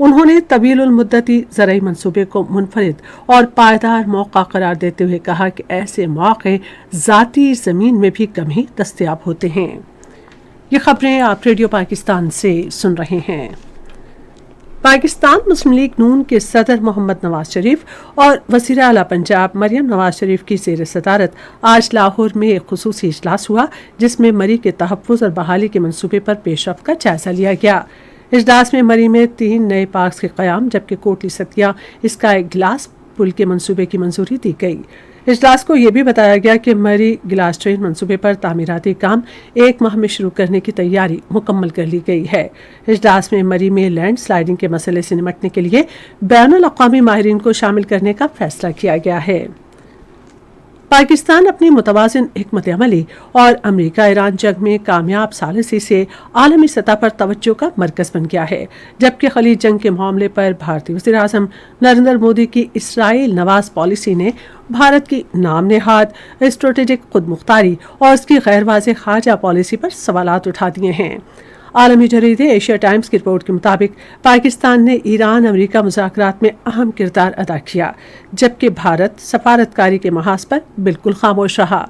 انہوں نے طویل المدتی زرعی منصوبے کو منفرد اور پائیدار موقع قرار دیتے ہوئے کہا کہ ایسے مواقع ذاتی زمین میں بھی کم ہی دستیاب ہوتے ہیں۔ یہ خبریں آپ ریڈیو پاکستان سے سن رہے ہیں۔ پاکستان مسلم لیگ نون کے صدر محمد نواز شریف اور وزیر اعلیٰ پنجاب مریم نواز شریف کی زیر صدارت آج لاہور میں ایک خصوصی اجلاس ہوا، جس میں مری کے تحفظ اور بحالی کے منصوبے پر پیش رفت کا جائزہ لیا گیا۔ اجلاس میں مری میں 3 نئے پارکس کے قیام جبکہ کوٹلی ستیا اسکائی گلاس پل کے منصوبے کی منظوری دی گئی۔ اجلاس کو یہ بھی بتایا گیا کہ مری گلاس ٹرین منصوبے پر تعمیراتی کام 1 ماہ میں شروع کرنے کی تیاری مکمل کر لی گئی ہے۔ اجلاس میں مری میں لینڈ سلائیڈنگ کے مسئلے سے نمٹنے کے لیے بین الاقوامی ماہرین کو شامل کرنے کا فیصلہ کیا گیا ہے۔ پاکستان اپنی متوازن حکمت عملی اور امریکہ ایران جنگ میں کامیاب ثالثی سے عالمی سطح پر توجہ کا مرکز بن گیا ہے، جبکہ خلیج جنگ کے معاملے پر بھارتی وزیر اعظم نریندر مودی کی اسرائیل نواز پالیسی نے بھارت کی نام نہاد اسٹریٹجک خود مختاری اور اس کی غیر واضح خارجہ پالیسی پر سوالات اٹھا دیے ہیں۔ عالمی جریدے ایشیا ٹائمز کی رپورٹ کے مطابق پاکستان نے ایران امریکہ مذاکرات میں اہم کردار ادا کیا، جبکہ بھارت سفارتکاری کے محاذ پر بالکل خاموش رہا۔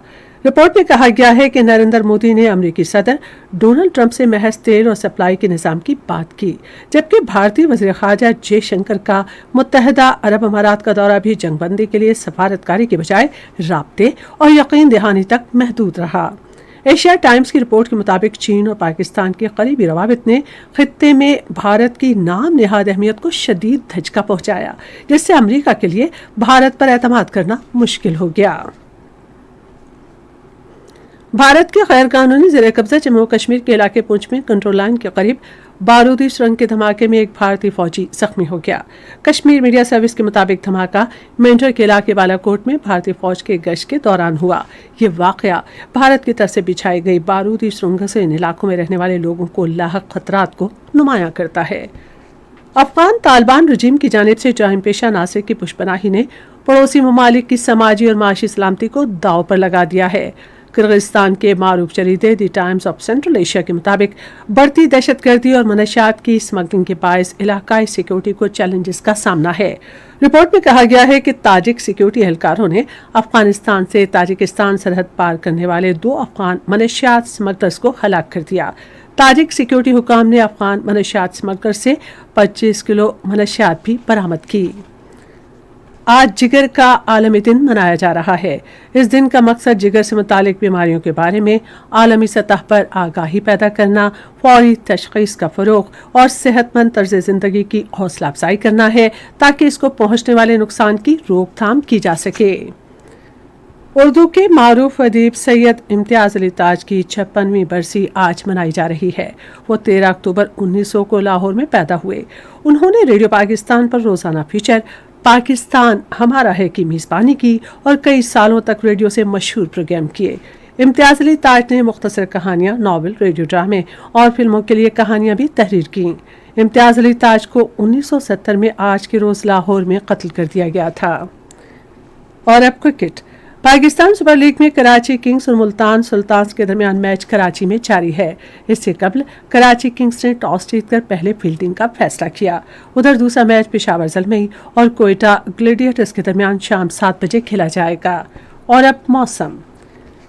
رپورٹ میں کہا گیا ہے کہ نریندر مودی نے امریکی صدر ڈونلڈ ٹرمپ سے محض تیل اور سپلائی کے نظام کی بات کی، جبکہ بھارتی وزیر خارجہ جے شنکر کا متحدہ عرب امارات کا دورہ بھی جنگ بندی کے لیے سفارتکاری کے بجائے رابطے اور یقین دہانی تک محدود رہا۔ ایشیا ٹائمز کی رپورٹ کے مطابق چین اور پاکستان کے قریبی روابط نے خطے میں بھارت کی نام نہاد اہمیت کو شدید دھچکا پہنچایا، جس سے امریکہ کے لیے بھارت پر اعتماد کرنا مشکل ہو گیا۔ بھارت کے غیر قانونی زیر قبضہ جموں و کشمیر کے علاقے پونچھ میں کنٹرول لائن کے قریب بارودی سرنگ کے دھماکے میں ایک بھارتی فوجی زخمی ہو گیا۔ کشمیر میڈیا سروس کے مطابق دھماکہ مینڈر کے علاقے بالا کوٹ میں بھارتی فوج کے گشت کے دوران ہوا۔ یہ واقعہ بھارت کی طرف سے بچھائی گئی بارودی سرنگ سے ان علاقوں میں رہنے والے لوگوں کو لاحق خطرات کو نمایاں کرتا ہے۔ افغان طالبان رجیم کی جانب سے جرائم پیشہ ناصر کی پشپناہی نے پڑوسی ممالک کی سماجی اور معاشی سلامتی کو داؤ پر لگا دیا ہے۔ کرغزستان کے معروف جریدے دی ٹائمز آف سینٹرل ایشیا کے مطابق بڑھتی دہشت گردی اور منشیات کی اسمگلنگ کے باعث علاقائی سیکیورٹی کو چیلنجز کا سامنا ہے۔ رپورٹ میں کہا گیا ہے کہ تاجک سیکیورٹی اہلکاروں نے افغانستان سے تاجکستان سرحد پار کرنے والے 2 افغان منشیات اسمگلرز کو ہلاک کر دیا۔ تاجک سیکیورٹی حکام نے افغان منشیات اسمگلر سے 25 کلو منشیات بھی برآمد کی۔ آج جگر کا عالمی دن منایا جا رہا ہے۔ اس دن کا مقصد جگر سے متعلق بیماریوں کے بارے میں عالمی سطح پر آگاہی پیدا کرنا، فوری تشخیص کا فروغ اور صحت مند طرز زندگی کی حوصلہ افزائی کرنا ہے تاکہ اس کو پہنچنے والے نقصان کی روک تھام کی جا سکے۔ اردو کے معروف ادیب سید امتیاز علی تاج کی 56ویں برسی آج منائی جا رہی ہے۔ وہ 13 اکتوبر 1900 کو لاہور میں پیدا ہوئے۔ انہوں نے ریڈیو پاکستان پر روزانہ فیچر پاکستان ہمارا ہے کی میزبانی کی اور کئی سالوں تک ریڈیو سے مشہور پروگرام کیے۔ امتیاز علی تاج نے مختصر کہانیاں، ناول، ریڈیو ڈرامے اور فلموں کے لیے کہانیاں بھی تحریر کیں۔ امتیاز علی تاج کو 1970 میں آج کے روز لاہور میں قتل کر دیا گیا تھا۔ اور اب کرکٹ۔ پاکستان سپر لیگ میں کراچی کنگز اور ملتان سلطانز کے درمیان میچ کراچی میں جاری ہے۔ اس سے قبل کراچی کنگز نے ٹاس جیت کر پہلے فیلڈنگ کا فیصلہ کیا۔ ادھر دوسرا میچ پشاور زلمی اور کوئٹہ گلیڈیٹرز کے درمیان شام 7 بجے کھیلا جائے گا۔ اور اب موسم۔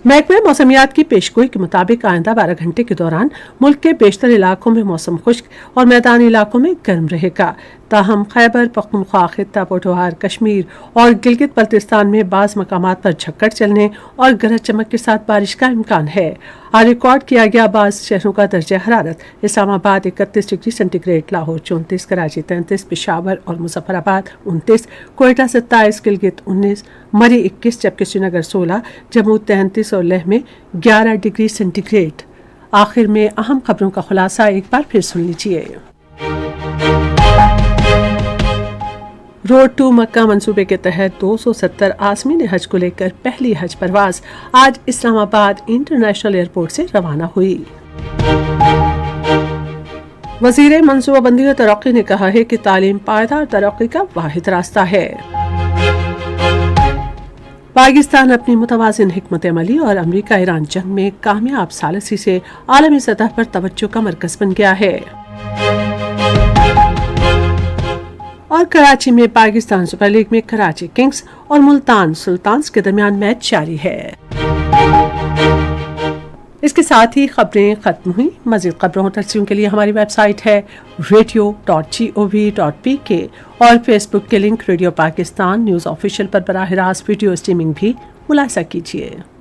محکمہ موسمیات کی پیشگوئی کے مطابق آئندہ 12 گھنٹے کے دوران ملک کے بیشتر علاقوں میں موسم خشک اور میدانی علاقوں میں گرم رہے گا، تاہم خیبر پختونخوا، خطہ پٹوہار، کشمیر اور گلگت بلتستان میں بعض مقامات پر جھکڑ چلنے اور گرج چمک کے ساتھ بارش کا امکان ہے۔ آج ریکارڈ کیا گیا بعض شہروں کا درجہ حرارت: Islamabad 31 degree centigrade, Lahore 34، Karachi 33، Peshawar اور مظفر آباد 29، کوئٹہ 27، گلگت 19، مری 21، جبکہ سری نگر 16، جموں 33 اور لیہ میں 11 ڈگری سینٹی گریڈ۔ آخر میں اہم خبروں کا خلاصہ ایک بار پھر سن لیجیے۔ روڈ ٹو مکہ منصوبے کے تحت 270 عازمین حج کو لے کر پہلی حج پرواز آج اسلام آباد انٹرنیشنل ایئرپورٹ سے روانہ ہوئی۔ وزیر منصوبہ بندی اور ترقی نے کہا ہے کہ تعلیم پائیدار ترقی کا واحد راستہ ہے۔ پاکستان اپنی متوازن حکمت عملی اور امریکہ ایران جنگ میں کامیاب ثالثی سے عالمی سطح پر توجہ کا مرکز بن گیا ہے۔ اور کراچی میں پاکستان سپر لیگ میں کراچی کنگز اور ملتان سلطانز کے درمیان میچ جاری ہے۔ اس کے ساتھ ہی خبریں ختم ہوئی۔ مزید خبروں اور تفصیلوں کے لیے ہماری ویب سائٹ ہے radio.gov.pk اور فیس بک کے link radio Pakistan news official پر براہ راست ویڈیو اسٹریمنگ بھی ملاحظہ کیجیے۔